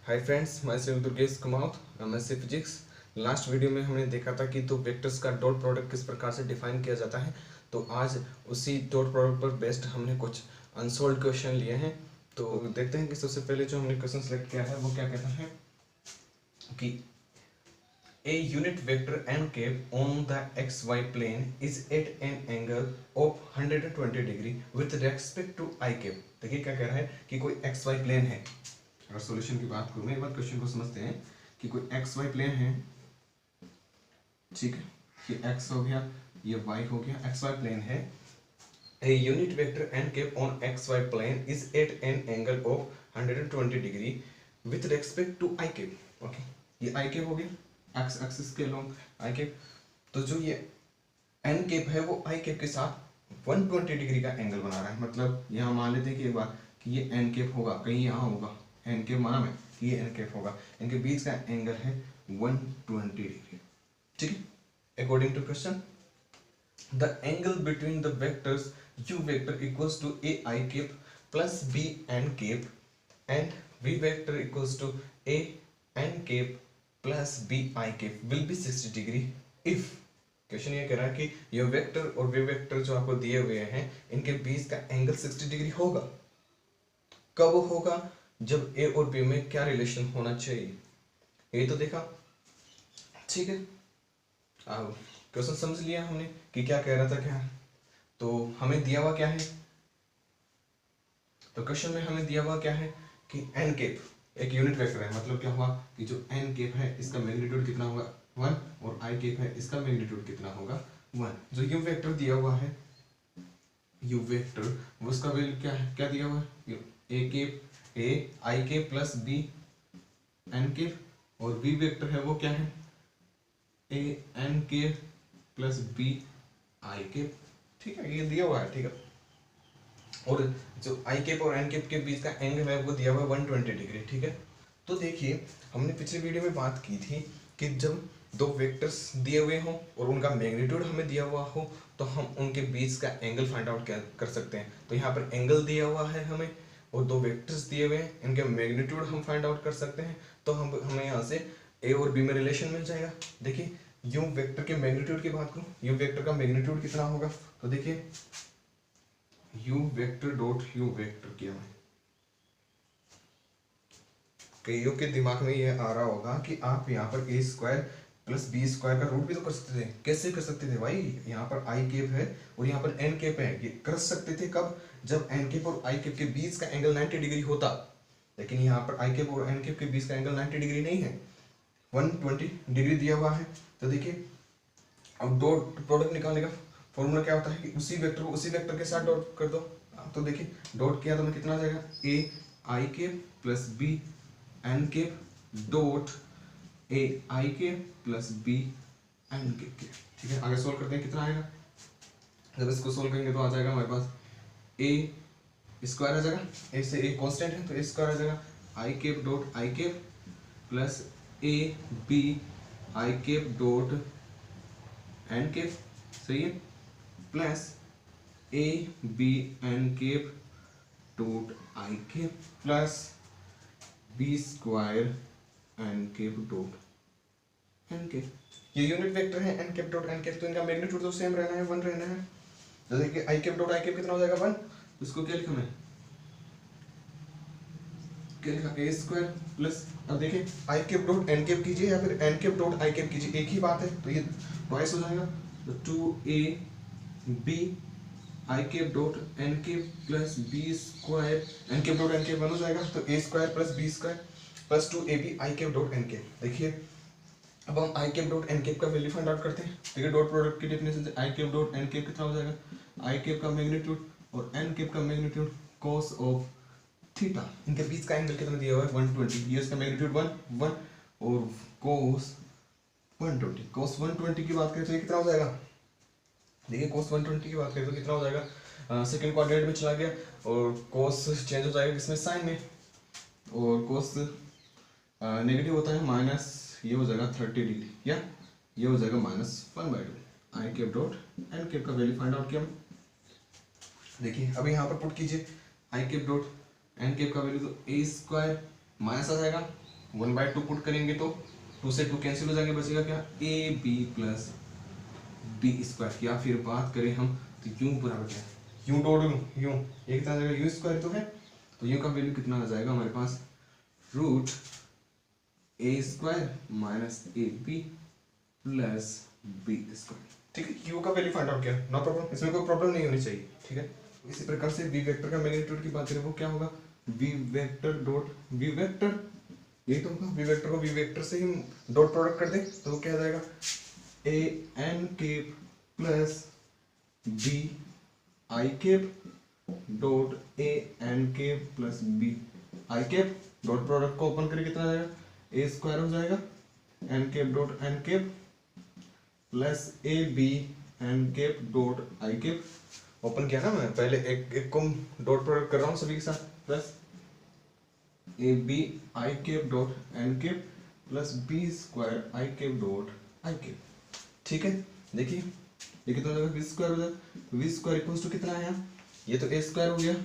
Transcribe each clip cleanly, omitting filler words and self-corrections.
Hi friends, मैं Shri Durgesh Kumar, MSc physics. Last video में हमने देखा था कि दो वेक्टर्स का डॉट प्रोडक्ट किस प्रकार से डिफाइन किया जाता है। तो आज उसी डॉट प्रोडक्ट पर बेस्ड हमने कुछ अनसोल्व क्वेश्चन लिए हैं। तो देखते हैं कि सबसे पहले जो हमने क्वेश्चन सेलेक्ट किया है वो क्या कहता है कि A unit vector n cap on the xy plane is at an angle of 120 degree with respect to i cap। देखिए क्या कह रहा है कि कोई xy प्लेन है। अगर सॉल्यूशन की बात करूं, एक बार क्वेश्चन को समझते हैं कि कोई xy प्लेन है, ठीक है, ये x हो गया, ये y हो गया, xy प्लेन है। A unit vector n cap on xy plane is at an angle of 120 degree with respect to i cap। Okay, ये i cap हो गया, x एक्सिस के लॉन्ग i cap। तो जो ये n cap है वो i cap के साथ 120 डिग्री का एंगल बना रहा है। मतलब यहाँ मान लेते हैं कि एक बार कि ये n cap होगा, कहीं यहाँ होगा n cap, माना मैं कि ये n cap होगा, इनके बीच का एंगल है 120 डिग्री, ठीक है। According to question, the angle between the vectors u vector equals to a I cap plus b n cap and v vector equals to a n cap plus b I cap will be 60 degree if। Question ये कह रहा है कि ये vector और वे vector जो आपको दिए हुए हैं इनके बीच का एंगल 60 डिग्री होगा। कब होगा? जब a और b में क्या रिलेशन होना चाहिए, ये तो देखा, ठीक है। अब क्वेश्चन समझ लिया हमने कि क्या कह रहा था क्या। तो हमें दिया हुआ क्या है, तो क्वेश्चन में हमें दिया हुआ क्या है कि n कैप एक यूनिट वेक्टर है। मतलब क्या हुआ कि जो n कैप है इसका मैग्नीट्यूड कितना होगा 1 और i कैप है इसका मैग्नीट्यूड कितना होगा 1। जो u वेक्टर दिया हुआ है, u वेक्टर, उसका वैल्यू क्या है, क्या दिया हुआ है, a cap a i cap plus b n cap, और v वेक्टर है वो क्या है a n cap plus b i cap, ठीक है, ये दिया हुआ है, ठीक है। और जो i कैप और n कैप के बीच का एंगल है वो दिया हुआ है 120 डिग्री, ठीक है। तो देखिए, हमने पिछले वीडियो में बात की थी कि जब दो वेक्टर्स दिए हुए हों और उनका मैग्नीट्यूड हमें दिया हुआ हो तो हम उनके बीच का एंगल फाइंड आउट कर सकते हैं। तो यहाँ पर एंगल दिया हुआ है हमें और दो वेक्टर्स दिए हुए हैं, इनके मैग्नीट्यूड हम फाइंड आउट कर सकते हैं। तो हमें यहाँ से a और b में रिलेशन मिल जाएगा। देखिए, u वेक्टर के मैग्नीट्यूड की बात करूं, u वेक्टर का मैग्नीट्यूड कितना होगा, तो देखिए u vector dot u vector किया मैं, कईयों के दिमाग में ये आ रहा होगा कि आप यहाँ पर a square plus B square का रूट भी तो कर सकते थे। कैसे कर सकते थे भाई, यहाँ पर i कैप है और यहाँ पर n कैप है, ये कर सकते थे कब, जब n कैप और i कैप के बीच का एंगल 90 डिग्री होता। लेकिन यहाँ पर i कैप और n कैप के बीच का एंगल 90 डिग्री नहीं है, 120 डिग्री दिया हुआ है। तो देखिए, अब डॉट प्रोडक्ट निकालने का फॉर्मूला क्या होता है कि उसी वेक्टर को उसी वेक्टर के साथ डॉट कर दो। तो देखिए, डॉट किया तो मैं कितना आ जाएगा, a i cap plus b n cap dot a i cap plus b n cap, ठीक है। आगे सोल्व करते हैं, कितना आएगा, जब इसको सोल्व करेंगे तो आ जाएगा हमारे पास a स्क्वायर आ जाएगा, a से a कांस्टेंट है तो a स्क्वायर आ जाएगा, i cap dot i cap plus a b i cap dot n cap, सही है, plus a b n cap dot i cap plus b square n cap dot n cap. ये unit vector है n cap dot n cap, तो इनका magnitude तो same रहना है, 1 रहना है। तो देखिए i cap dot i cap कितना हो जाएगा 1, तो इसको क्या लिखा मैं, क्या लिखा, a स्क्वायर प्लस, अब देखिए i cap dot n cap कीजिए या फिर n cap dot i cap कीजिए, एक ही बात है, तो ये ट्वाइस हो जाएगा। तो 2a b i cap dot n cap plus b square n cap dot n cap 1 हो जाएगा, तो a square plus b square plus 2ab i cap dot n cap. देखिए, अब हम i cap dot n cap का value find out करते हैं। देखिए, डॉट प्रोडक्ट की डेफिनेशन से i cap dot n cap कितना हो जाएगा, i कैप का मैग्नीट्यूड और n कैप का मैग्नीट्यूड cos ऑफ थीटा, इनके बीच का एंगल कितना दिया हुआ है 120, ये इसका मैग्नीट्यूड 1 और cos 120, cos 120 की बात करें तो ये कितना हो जाएगा, देखिए cos 120 की बात करें तो कितना हो जाएगा, सेकंड क्वाड्रेंट में चला गया और cos चेंज हो जाएगा किसमें, साइन में, और cos नेगेटिव होता है माइनस, ये हो जाएगा 30 डिग्री, या ये हो जाएगा -1/2। आई कैप डॉट एन कैप का वैल्यू फाइंड आउट किया। देखिए, अब यहाँ पर पुट कीजिए आई कैप डॉट एन कैप का वैल्यू, तो a स्क्वायर माइनस आ जाएगा 1/2 पुट करेंगे तो 2 से 2 कैंसिल हो जाएंगे, बचेगा क्या a B plus B square. या फिर बात करें हम तो यू बराबर क्या है, यू डॉट यू, ये कितना आ जाएगा यू स्क्वायर तो है, तो यू का वैल्यू कितना आ जाएगा हमारे पास root A square minus A B plus B square. ठीक है, यू का वैल्यू फाइंड आउट किया, नो प्रॉब्लम, इसमें कोई प्रॉब्लम नहीं होनी चाहिए। ठीक है, इसी प्रकार से वी वेक्टर का मैग्नीट्यूड की बात करें वो क्या होगा, v vector dot we vector, यही तो होगा, वी वेक्टर को वी वेक्टर से ही डॉट प्रोडक्ट कर दें तो क्या आ जाएगा A N cap plus B I cap dot A N cap plus B I cap, dot product को ओपन करके कितना आ जाएगा ए स्क्वायर हो जाएगा N cap dot N cap plus A B N cap dot I cap. Open किया ना मैं, पहले एक को डॉट प्रोडक्ट कर रहा हूँ सभी के साथ, plus A B I cap dot N cap plus B square I cap dot I cap. ठीक है, देखिए ये कितना हो जाएगा वी स्क्वायर हो जाएगा, वी स्क्वायर इक्वल्स टू कितना है यहाँ, ये तो ए स्क्वायर हो गया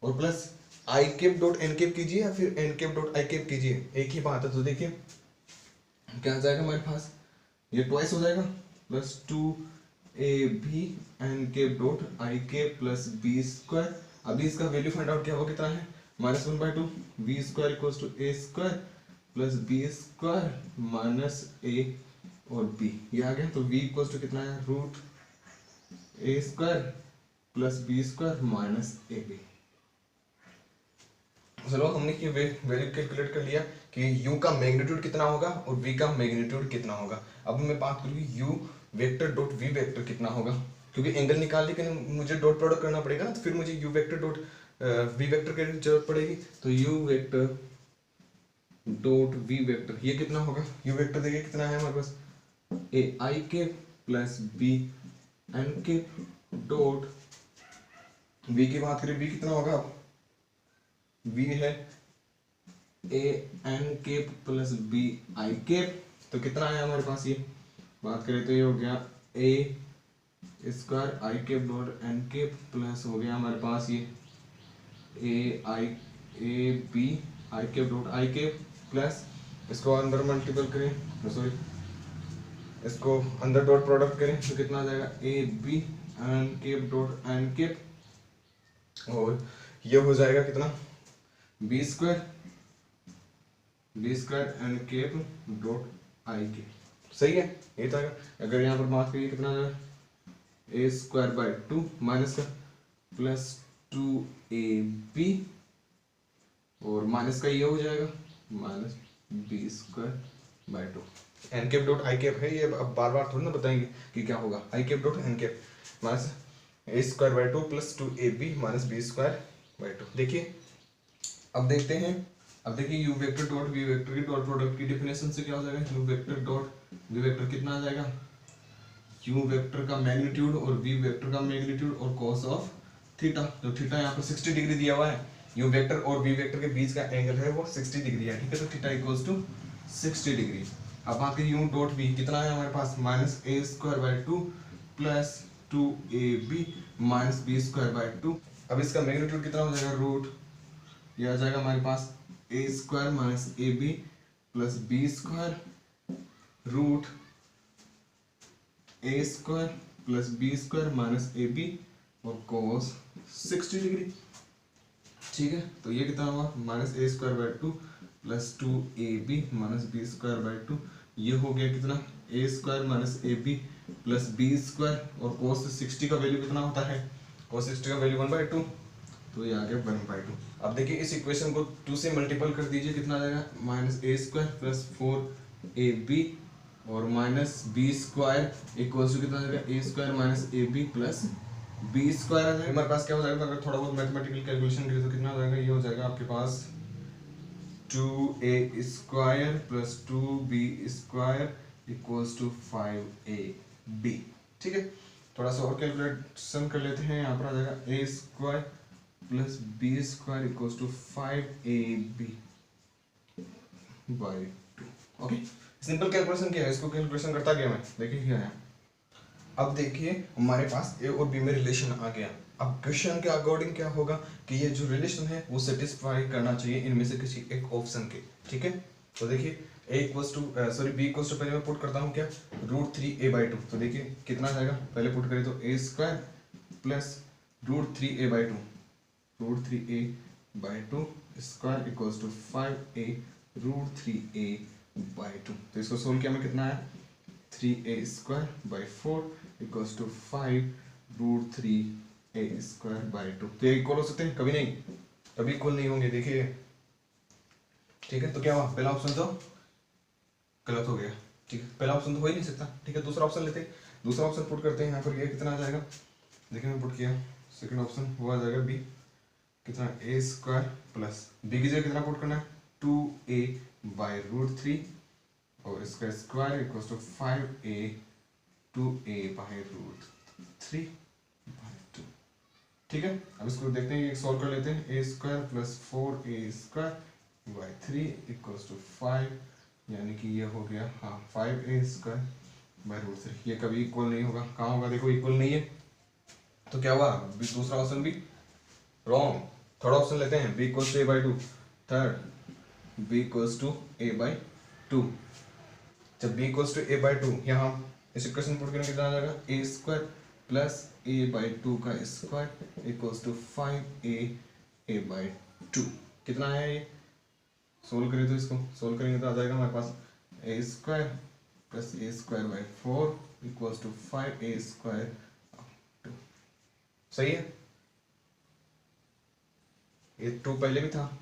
और plus i cap dot N cap कीजिए या फिर एन केप डॉट आई केप कीजिए, एक ही बात है। तो देखिए क्या आ जाएगा हमारे पास, ये ट्वाइस हो जाएगा plus 2 a B N cap dot I cap plus B square. अभी इसका वैल्यू फाइंड आउट किया वो कितना है -1/2 V square equals to A square plus B square minus A और बी, ये आ गया। तो v इक्वल्स टू कितना है रूट ए square plus B square minus ए बी। चलो हमने ये वैल्यू कैलकुलेट कर लिया कि u का मैग्नीट्यूड कितना होगा और v का मैग्नीट्यूड कितना होगा। अब मैं बात करूँगी u vector dot v vector कितना होगा, क्योंकि एंगल निकाल के मुझे डॉट प्रोडक्ट करना पड़ेगा ना, तो फिर मुझे u vector dot v vector की जरूरत पड़ेगी। तो u vector dot v vector ये कितना होगा, u वेक्टर देखिए कितना है हमारे पास A I K plus B N K dot v की बात करें v कितना होगा, v है A N cap plus B I cap, तो कितना है हमारे पास, ये बात करें तो ये हो गया A square I cap dot N cap plus हो गया हमारे पास ये A B I cap dot I cap plus इसको अंदर मल्टीपल करें, सॉरी इसको अंदर डॉट प्रोडक्ट करें तो कितना आ जाएगा a B N cap dot N cap, और ये हो जाएगा कितना b square n cap dot i के। सही है, ये था। अगर यहाँ पर बात करिए कितना आ जाएगा ए स्क्वायर बाय 2 माइनस का प्लस 2ab और माइनस का ये हो जाएगा minus B square by 2। N cap dot I cap है ये, अब बार बार थोड़ी ना बताएंगे कि क्या होगा, I cap dot N cap minus A square by 2 plus 2ab minus B square by 2। देखिए अब देखते हैं, अब देखिए U vector dot we vector की डॉट प्रोडक्ट की डेफिनेशन से क्या हो जाएगा, U vector dot we vector कितना आ जाएगा, यू वेक्टर का मैग्नीट्यूड और वी वेक्टर का मैग्नीट्यूड और कॉस ऑफ थीटा, जो थीटा यहाँ पर 60 डिग्री दिया हुआ है, यू वेक्टर और वी वेक्टर के बीच का एंगल है वो 60 डिग्री है। ठीक है, तो थीटा इक्वल्स टू 60 डिग्री। अब बात करें यू डॉट वी कितना है हमारे पास minus A square by 2 plus 2ab minus B square by 2। अब इसका मैग्नीट्यूड कितना हो जाएगा रूट, ये आ जाएगा हमारे पास A square minus A B plus B square root A square plus B square minus A B और कोस 60 डिग्री। ठीक है, तो ये कितना हुआ minus A square by 2 plus 2ab minus B square by 2, ये हो गया कितना A square minus A B plus B square और कोस 60 का वैल्यू कितना होता है, कोस 60 का वैल्यू 1/2, तो ये आ गया 1/2। अब देखिए इस इक्वेशन को 2 से मल्टीपल कर दीजिए, कितना आ जाएगा minus A square plus 4ab और minus B square equals to कितना आ जाएगा ए square minus A B plus B square आ जाएगा। हमारे पास क्या हो जाएगा, अगर थोड़ा बहुत मैथमेटिकल कैलकुलेशन करें तो कितना हो जाएगा, ये हो जाएगा आपके पास 2a square plus 2b square equals to 5ab। ठीक है, थोड़ा सा और कैलकुलेशन कर लेते हैं, यहाँ पर आ जाएगा ए square plus B square equals to 5ab by 2। Okay, simple calculation क्या है, इसको कैलकुलेशन करता गया मैं, देखिए क्या है अब देखिए हमारे पास ए और बी में रिलेशन आ गया। अब क्वेश्चन के अकॉर्डिंग क्या होगा कि ये जो रिलेशन है वो सेटिस्फाई करना चाहिए इनमें से किसी एक ऑप्शन के, ठीक है। तो देखिए a equals to sorry b equals to, पहले मैं पुट करता हूँ क्या, √3a/2। तो देखिए कितना जाएगा, पहले पुट करें तो a² plus √3a/2, √3a/2 square equals to 5a√3a/2। तो इसको सोल्व किया में कितना आया, 3a²/4 इक्वल्स टू 5√3a²/2। तो ये इक्वल हो सकते हैं, कभी नहीं, कभी इक्वल नहीं होंगे, देखिए, ठीक है। तो क्या हुआ, पहला ऑप्शन तो गलत हो गया, ठीक है, पहला ऑप्शन तो हो ही नहीं सकता, ठीक है। दूसरा ऑप्शन लेते हैं, दूसरा ऑप्शन पुट करते हैं यहाँ पर, ये कितना आ जाएगा, देखिए मैं पुट किया, सेकंड ऑप्शन वो आ जाएगा बी, कितना a² प्लस बी की जगह कितना पुट करना है, 2a/√3 और इसका स्क्वायर इक्वल्स टू 5a/√3/2, ठीक है। अब इसको देखते हैं, एक सॉल्व कर लेते हैं, a² plus 4a²/3 equals to 5, यानी कि ये हो गया, हाँ 5a²/√3। ये कभी इक्वल नहीं होगा, कहाँ होगा, देखो इक्वल नहीं है, तो क्या हुआ, दूसरा ऑप्शन भी रॉन्ग। थर्ड ऑप्शन लेते हैं, b equals to a/2, third b equals to a/2। जब b इक्वल्स टू a/2, यहाँ इस इक्वेशन पुट करने कितना आ जाएगा, a² प्लस a/2 का स्क्वायर इक्वल्स टू 5a/2। कितना आया ये, सोल्व करें तो इसको सोल्व करेंगे तो आ जाएगा हमारे पास a² plus a²/4 equals to 5a²/2। सही है, ये 2 पहले भी था,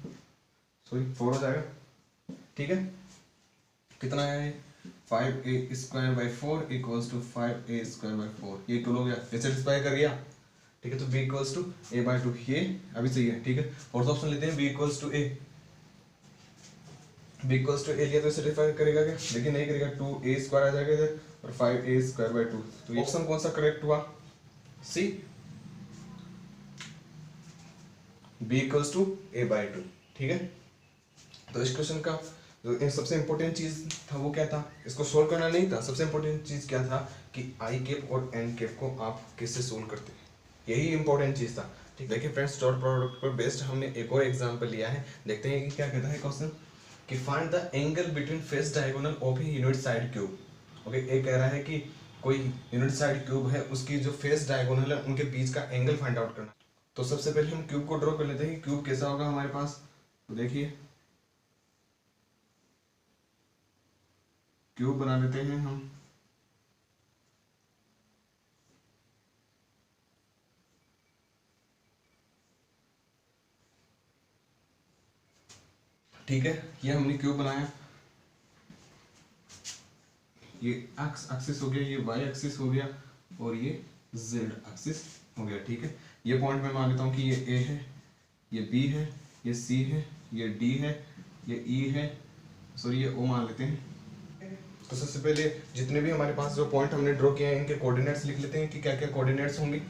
सॉरी 4 हो जाएगा, ठीक है। कितना है, 5a²/4 इक्वल्स टू 5a²/4, ये इक्वल हो गया, ये सेटिस्फाई कर गया, ठीक है। तो b इक्वल्स टू a/2, ये अभी सही है, ठीक है। फोर्थ ऑप्शन लेते हैं, b equals to a, b equals to a लिया तो सेटिस्फाई करेगा क्या, लेकिन नहीं करेगा, 2a² आ जाएगा इधर और 5a²/2। तो ऑप्शन कौन सा करेक्ट हुआ, सी, b इक्वल्स टू a/2, ठीक है। तो इस क्वेश्चन का जो सबसे इंपॉर्टेंट चीज था वो क्या था, इसको सोल्व करना नहीं था, सबसे इंपॉर्टेंट चीज क्या था कि i और n को आप कैसे सोल्व करते हैं, यही इंपॉर्टेंट चीज था, ठीक। देखिए फ्रेंड्स, डॉट प्रोडक्ट पर बेस्ड हमने एक और एग्जांपल लिया है, देखते हैं कि क्या कहता है क्वेश्चन, कि find the angle between face diagonal of a unit side cube. Okay, ये कह रहा है कि कोई यूनिट साइड क्यूब है, उसकी जो फेस डायगोनल है उनके बीच का एंगल फाइंड आउट करना। तो सबसे पहले हम क्यूब को ड्रॉ कर लेते हैं, क्यूब कैसा होगा हमारे पास, तो देखिए क्यूब बना लेते हैं हम, ठीक है। ये हमने क्यूब बनाया, ये एक्स एक्सिस हो गया, ये वाई एक्सिस हो गया और ये जेड एक्सिस हो गया, ठीक है। ये पॉइंट मैं मान लेता हूँ कि ये ए है, ये बी है, ये सी है, ये डी है, ये ई है, सॉरी ये ओ मान लेते हैं। तो सबसे पहले जितने भी हमारे पास जो पॉइंट हमने ड्रॉ किए हैं इनके कोऑर्डिनेट्स लिख लेते हैं कि क्या क्या कोऑर्डिनेट्स होंगे।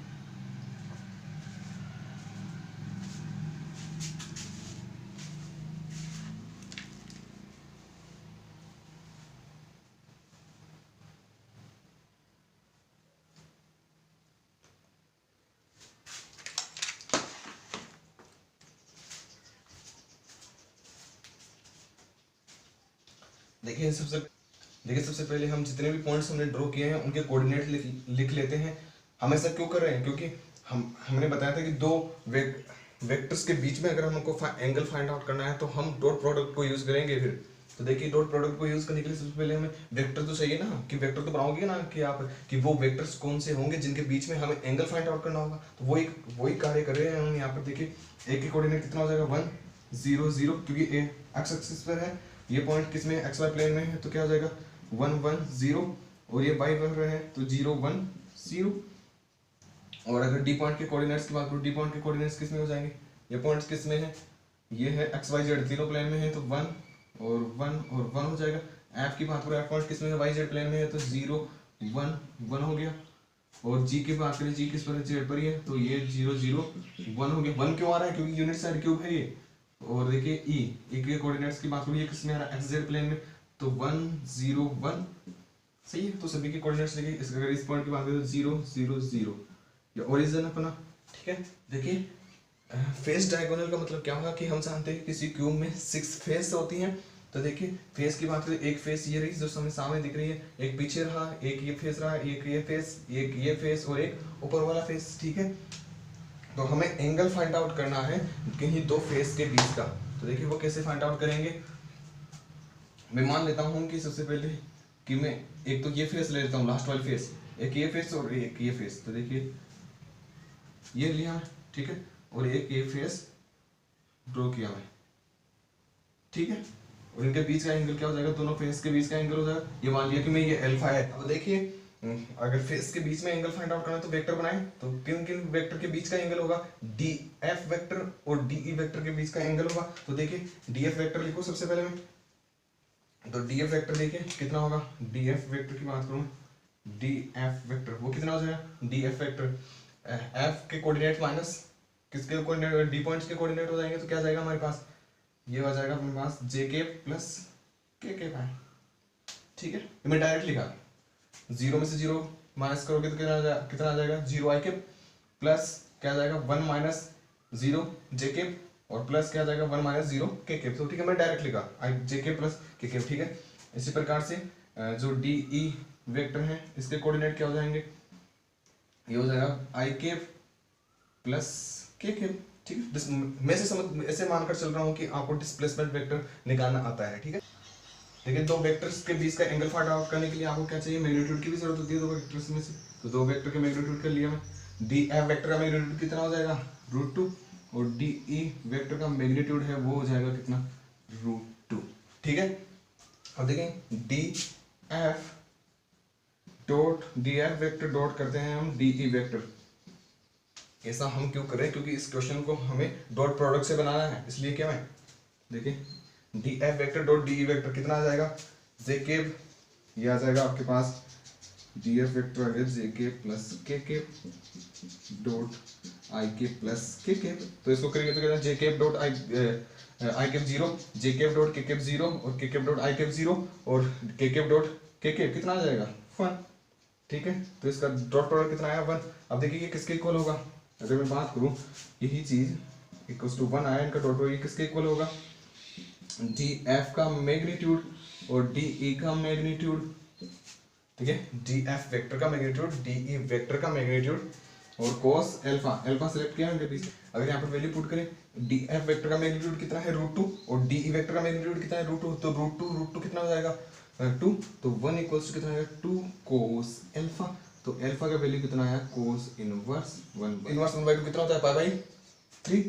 देखिए सबसे पहले हम जितने भी पॉइंट्स हमने ड्रॉ किए हैं उनके कोऑर्डिनेट लिख लेते हैं। हम ऐसा क्यों कर रहे हैं, क्योंकि हमने बताया था कि दो वेक्टर्स के बीच में अगर हमको एंगल फाइंड आउट करना है तो हम डॉट प्रोडक्ट को यूज करेंगे फिर। तो देखिए डॉट प्रोडक्ट को यूज करने के लिए सबसे पहले हमें वेक्टर तो चाहिए ना, कि वेक्टर तो बनाओगे ना कि आप कि वो वेक्टर्स कौन से होंगे जिनके बीच में हमें एंगल फाइंड आउट करना होगा। तो वही कार्य कर रहे हैं हम यहाँ पर। देखिए ए के कोऑर्डिनेट कितना हो जाएगा 1 0 0, क्योंकि ए एक्स एक्सिस पर है, ये पॉइंट किस में एक्स वाई प्लेन में है, तो क्या हो जाएगा 1 1 0, और ये वाई पर है तो 0 1 0। और अगर डी पॉइंट के कोऑर्डिनेट्स की बात करूँ, डी पॉइंट के कोऑर्डिनेट्स किस में हो जाएंगे, ये पॉइंट्स किस में है, ये है एक्स वाई जेड तीनों प्लेन में है तो 1 और 1 हो जाएगा। एफ की बात करें, एफ पॉइंट किस में है, वाई जेड प्लेन में है तो 0 1 1 हो गया। और जी की बात करें, जी किस पर है, जेड पर ही है तो ये 0 0 1 हो गया। 1 क्यों आ रहा है, क्योंकि यूनिट साइड क्यूब है ये। और देखिए ई के कोऑर्डिनेट्स की बात करूँ, ये किस में आ रहा है, एक्स जेड प्लेन में तो 1 0 1 सही है। तो सभी के कोऑर्डिनेट्स देखिए, अगर इस पॉइंट की बात करें तो 0 0 0 ये ओरिजिन अपना, ठीक है। देखिए फेस डायगोनल का मतलब क्या होगा कि हम जानते हैं किसी क्यूब में 6 फेस होती हैं। तो देखिए फेस की बात करें, एक फेस ये रही जो हमें सामने दिख रही है, एक पीछे रहा, एक ये फेस रहा, एक ये फेस, एक ये फेस और एक ऊपर वाला फेस, ठीक है। तो हमें एंगल फाइंड आउट करना है किन्हीं दो फेस के बीच का। तो देखिए वो कैसे फाइंड आउट करेंगे। मैं मान लेता हूँ कि सबसे पहले कि मैं एक तो ये फेस ले लेता हूँ, लास्ट वाली फेस, एक ये फेस और एक ये फेस। तो देखिए ये लिया मैं, ठीक है, और एक ये फेस ड्रॉ किया मैं, ठीक है। और इनके बीच का एंगल क्या हो जाएगा, दोनों फेस के बीच का एंगल हो जाएगा। ये मान लिया कि मैं ये अल्फा है। अब देखिए अगर फेस के बीच में एंगल फाइंड आउट करना है तो वेक्टर बनाए, तो किन किन वेक्टर के बीच का एंगल होगा, डी एफ वेक्टर और डी ई वेक्टर के बीच का एंगल होगा। तो देखिए डी एफ वेक्टर लिखो सबसे पहले मैं, तो डी एफ वेक्टर देखिए कितना होगा, डी एफ वेक्टर की बात करूँ, डी एफ वेक्टर वो कितना हो जाएगा, डी एफ वेक्टर एफ के कोऑर्डिनेट माइनस किसके कोऑर्डिनेट, डी पॉइंट्स के कोऑर्डिनेट हो जाएंगे। तो क्या जाएगा हमारे पास, ये हो जाएगा अपने पास जे के प्लस के है, ठीक है। ये मैं डायरेक्ट लिखा, 0 में से 0 माइनस करोगे तो कितना आ जाएगा, 0 आई के प्लस क्या आ जाएगा 1 माइनस 0 जे के और प्लस क्या आ जाएगा 1 माइनस 0 के। तो ठीक है मैं डायरेक्ट लिखा आई जे के प्लस के, ठीक है। इसी प्रकार से जो डी ई वेक्टर है इसके कोऑर्डिनेट क्या हो जाएंगे, ये हो जाएगा आई के प्लस के, ठीक है। मैं से समझ ऐसे मानकर चल रहा हूँ कि आपको डिस्प्लेसमेंट वेक्टर निकालना आता है, ठीक है। लेकिन दो वेक्टर्स के बीच का एंगल फाइंड आउट करने के लिए आपको क्या चाहिए, मैग्नीट्यूड की भी जरूरत होती है दो वेक्टर्स में से। तो दो वेक्टर के मैग्नीट्यूड कर लिया मैं, डी एफ वेक्टर का मैग्नीट्यूड कितना हो जाएगा √2 और डी ई वेक्टर का मैग्नीट्यूड है वो हो जाएगा कितना √2, ठीक है। अब देखें D F dot D F vector dot करते हैं हम डी ई वेक्टर। ऐसा हम क्यों करें, क्योंकि इस क्वेश्चन को हमें डॉट प्रोडक्ट से बनाना है, इसलिए क्या मैं देखिए D F vector dot D E vector कितना आ जाएगा, जे केब, ये आ जाएगा आपके पास डी एफ वेक्टर है जे के प्लस के डॉट आई के प्लस के। तो इसको करेंगे तो कहते हैं J cap dot I cap 0, J cap dot K cap 0 और के केब डॉट आई केब 0 और के केब डॉट के कितना आ जाएगा 1, ठीक है। तो इसका डॉट प्रोडक्ट कितना आया 1। अब देखिए ये किसके इक्वल होगा, अगर मैं बात करूं यही चीज इक्वल्स टू 1 आया, इनका डॉट प्रोडक्ट किसके इक्वल होगा, डी एफ का मैग्नीट्यूड और डी ई का मैग्नीट्यूड, ठीक है। डी एफ वेक्टर का मैग्नीट्यूड, डी ई वेक्टर का मैग्नीट्यूड और cos अल्फा, अल्फा सेलेक्ट किया है बीच। अगर यहाँ पर वैल्यू पुट करें, डी एफ वेक्टर का मैग्नीट्यूड कितना है √2 और डी ई वेक्टर का मैग्नीट्यूड कितना है √2, तो √2 कितना हो जाएगा 2, तो 1 इक्वल्स टू कितना आएगा 2 cos अल्फा। तो अल्फा का वैल्यू कितना आया cos इनवर्स 1/2 कितना होता है π/3,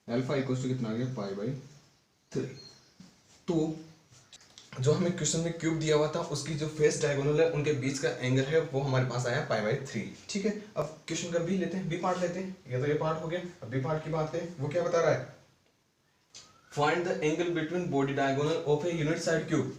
अल्फा इक्वल्स टू कितना आ गया π/3। तो जो हमें क्वेश्चन में क्यूब दिया हुआ था उसकी जो फेस डायगोनल है उनके बीच का एंगल है वो हमारे पास आया π/3, ठीक है। अब क्वेश्चन का बी लेते हैं, बी पार्ट लेते हैं, ये तो ये पार्ट हो गया। अब बी पार्ट की बात करें, वो क्या बता रहा है, find the angle between body diagonal of a unit side cube.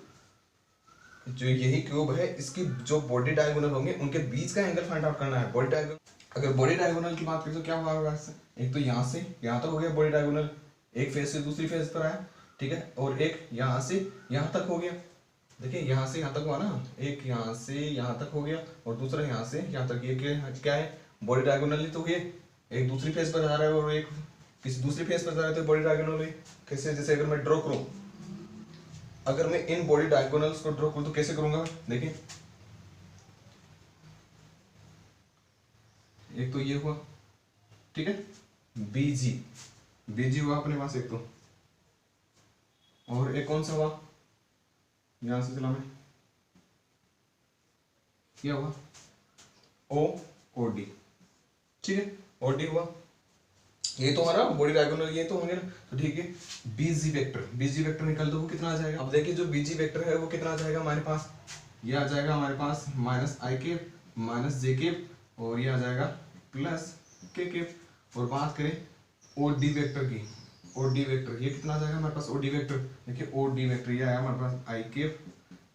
जो यही क्यूब है इसकी जो बॉडी डायगोनल होंगे उनके बीच का एंगल फाइंड आउट करना है। बॉडी डायगोनल, अगर बॉडी डायगोनल की बात करें तो क्या होगा, एक तो यहाँ से यहाँ तक हो गया बॉडी डायगोनल, एक फेस से दूसरी फेस पर आया, ठीक है, और एक यहाँ से यहाँ तक हो गया। देखिए यहाँ से यहाँ तक हुआ ना, एक यहाँ से यहाँ तक हो गया और दूसरा यहाँ से यहाँ तक। ये क्या है, बॉडी डायगोनल ही तो हुई, एक दूसरी फेस पर जा रहा है और एक किसी दूसरी फेस पर जा रहा है, तो बॉडी डायगोनल हुई। कैसे, जैसे अगर मैं ड्रॉ करूँ, अगर मैं इन बॉडी डायगोनल्स को ड्रॉ करूँ तो कैसे करूंगा, देखिए एक तो ये हुआ, ठीक है, बीजी हुआ अपने पास एक तो, और एक कौन सा हुआ, यहां से चला मैं, क्या हुआ ओ और डी, ठीक है, और डी हुआ। ये तो हमारा बॉडी डायगोनल ये तो होंगे ना, तो ठीक है। बीजी वेक्टर निकाल दो, वो कितना आ जाएगा। अब देखिए जो बीजी वेक्टर है वो कितना आ जाएगा हमारे पास, ये आ जाएगा हमारे पास माइनस आई के माइनस जे के और ये आ जाएगा प्लस के। और बात करें ओ डी वेक्टर की, ओ डी वेक्टर ये कितना आ जाएगा हमारे पास, ओ डी वेक्टर देखिए, ओ डी वेक्टर ये आया हमारे पास आई के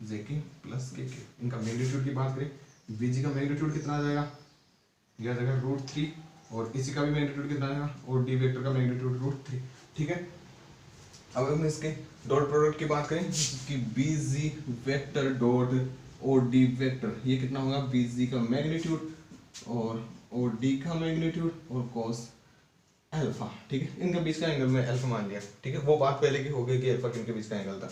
जे के प्लस के। इनका मैग्नीट्यूड की बात करें, बीजी का मैग्नीट्यूड कितना आ जाएगा, ये आ जाएगा √3 और इसी का भी मैग्नीट्यूड कितना आएगा, और डी वेक्टर का मैग्नीट्यूड √3, ठीक है। अब हम इसके डॉट प्रोडक्ट की बात करें कि BG vector dot O D vector, ये कितना होगा बी जी का मैग्नीट्यूड और ओ डी का मैग्नीट्यूड और कॉस अल्फा, ठीक है। इनके बीच का एंगल में अल्फा मान लिया, ठीक है। वो बात पहले की हो गई कि अल्फा किनके बीच का एंगल था,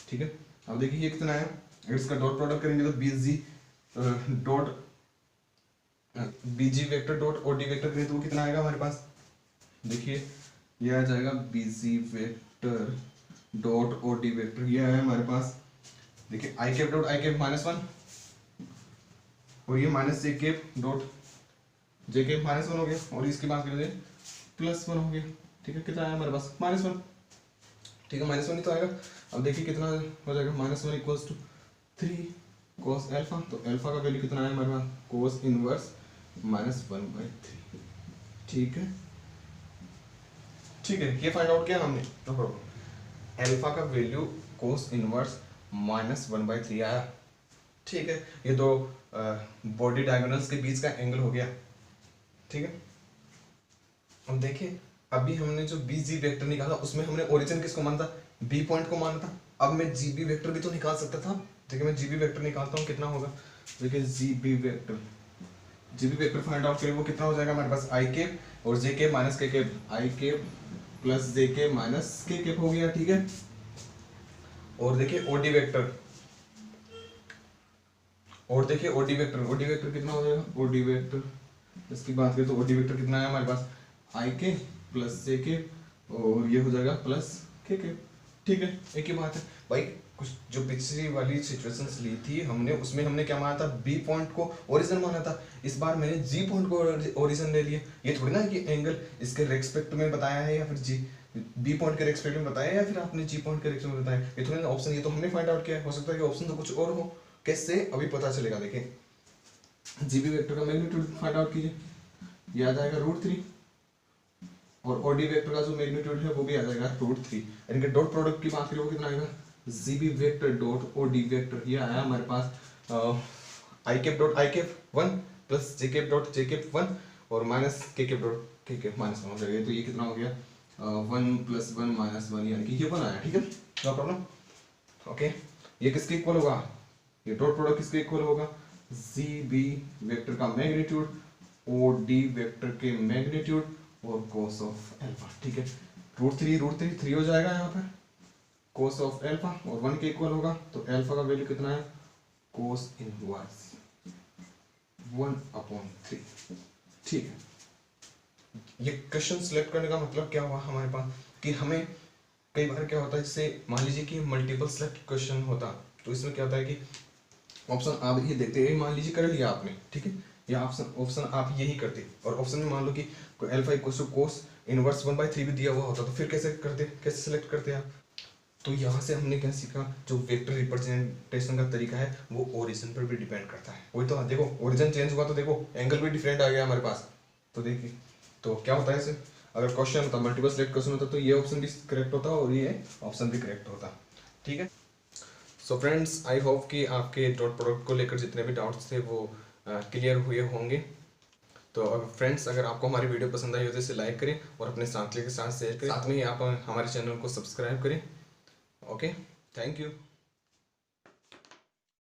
ठीक है। अब देखिए ये कितना है, अगर इसका डॉट प्रोडक्ट करेंगे तो B G dot B G vector dot O D vector करें तो वो कितना आएगा हमारे पास, देखिए ये आ जाएगा B G vector dot O D vector, ये है हमारे पास, देखिए I cap dot I cap -1 और ये minus J cap dot J cap -1 हो गया और इसकी बात करें +1 हो गया, ठीक है। कितना आया हमारे पास -1, ठीक है, -1 ही तो आएगा। अब देखिए कितना हो जाएगा -1 इक्वल्स टू 3 cos अल्फा, तो अल्फा का वैल्यू कितना आया हमारे पास cos इनवर्स -1/3, ठीक है, ठीक है। ये फाइंड आउट किया हमने, नो प्रॉब्लम। अल्फा का वैल्यू cos इनवर्स -1/3 आया, ठीक है। ये दो बॉडी डायगोनल्स के बीच का एंगल हो गया, ठीक है। अब देखिए अभी हमने जो बी जी वेक्टर निकाला उसमें हमने ओरिजिन किसको माना था, बी पॉइंट को माना था। अब मैं जी बी वेक्टर भी तो निकाल सकता था, देखिए मैं जी बी वेक्टर निकालता हूँ, कितना होगा, देखिए जी बी वेक्टर फाइंड आउट करें वो कितना हो जाएगा हमारे पास आई कैप और जे कैप माइनस के कैप, आई cap plus J cap minus के कैप हो गया, ठीक है। और देखिए ओडी वेक्टर, और देखिए ओडी वेक्टर कितना हो जाएगा, ओडी वेक्टर इसकी बात करें तो ओडी वेक्टर कितना है हमारे पास आई के प्लस जे के और ये हो जाएगा प्लस के, ठीक है। एक ही बात है भाई, कुछ जो पिछली वाली सिचुएशंस ली थी हमने उसमें हमने क्या माना था, बी पॉइंट को ओरिजिन माना था, इस बार मैंने जी पॉइंट को ओरिजिन ले लिया। ये थोड़ी ना कि एंगल इसके रेस्पेक्ट में बताया है या फिर जी बी पॉइंट के रेस्पेक्ट में बताया या फिर आपने जी पॉइंट के रेस्पेक्ट में बताया, ये थोड़ी ना ऑप्शन, ये तो हमने फाइंड आउट किया है, हो सकता है कि ऑप्शन तो कुछ और हो, कैसे अभी पता चलेगा। देखिए जीबी वेक्टर का मैग्नीट्यूड फाइंड आउट कीजिए, ये आ जाएगा √3 और ओडी वेक्टर का जो मैग्नीट्यूड है वो भी आ जाएगा √3। इनके डॉट प्रोडक्ट की बात करें वो कितना आएगा, GB vector dot OD vector, ये आया हमारे पास I cap dot I cap 1 plus J cap dot J cap 1 और माइनस के कैप डॉट के कैप -1 हो जाएगा। तो ये कितना हो गया 1 + 1 - 1 यानी कि ये 1 आया, ठीक है, नो प्रॉब्लम, ओके। ये किसके इक्वल होगा, ये डॉट प्रोडक्ट किसके इक्वल होगा, जीबी वेक्टर का मैग्नीट्यूड ओडी वेक्टर के मैग्नीट्यूड और cos ऑफ अल्फा, ठीक है। √3 हो जाएगा यहाँ पर, cos ऑफ अल्फा और 1 के इक्वल होगा, तो अल्फा का वैल्यू कितना है cos इनवर्स 1/3, ठीक है। ये क्वेश्चन सिलेक्ट करने का मतलब क्या हुआ हमारे पास कि हमें कई बार क्या होता है, जैसे मान लीजिए कि मल्टीपल सिलेक्ट क्वेश्चन होता, तो इसमें क्या होता है कि ऑप्शन आप ये देखते हैं, मान लीजिए कर लिया आपने, ठीक है, या ऑप्शन आप यही करते और ऑप्शन में मान लो कि alpha equal to cos inverse 1/3 भी दिया हुआ होता, तो फिर कैसे करते, कैसे सिलेक्ट करते आप। तो यहाँ से हमने क्या सीखा, जो वेक्टर रिप्रेजेंटेशन का तरीका है वो ओरिजिन पर भी डिपेंड करता है। वही तो देखो ओरिजिन चेंज हुआ तो देखो एंगल भी डिफरेंट आ गया हमारे पास, तो देखिए तो क्या होता है इसे, अगर क्वेश्चन होता मल्टीपल सिलेक्ट क्वेश्चन होता तो ये ऑप्शन भी करेक्ट होता और ये ऑप्शन भी करेक्ट होता, ठीक है। सो फ्रेंड्स आई होप कि आपके डॉट प्रोडक्ट को लेकर जितने भी डाउट्स थे वो क्लियर हुए होंगे। तो फ्रेंड्स अगर आपको हमारी वीडियो पसंद आई हो तो इसे लाइक करें और अपने साथी के साथ शेयर करें, साथ में ही आप हमारे चैनल को सब्सक्राइब करें। Okay, thank you.